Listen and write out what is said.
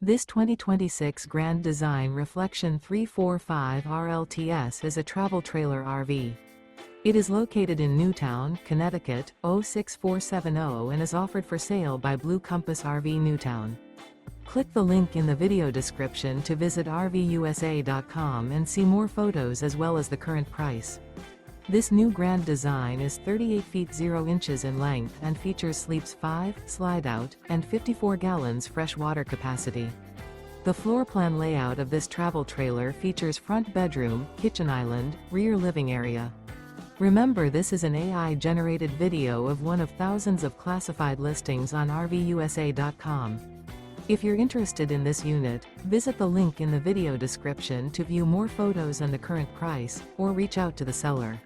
This 2026 Grand Design Reflection 345 RLTS is a travel trailer RV. It is located in Newtown, Connecticut, 06470 and is offered for sale by Blue Compass RV Newtown. Click the link in the video description to visit RVUSA.com and see more photos as well as the current price. This new Grand Design is 38 feet 0 inches in length and features sleeps 5, Slideout, and 54 gallons fresh water capacity. The floor plan layout of this travel trailer features front bedroom, kitchen island, rear living area. Remember, this is an AI-generated video of one of thousands of classified listings on RVUSA.com. If you're interested in this unit, visit the link in the video description to view more photos and the current price, or reach out to the seller.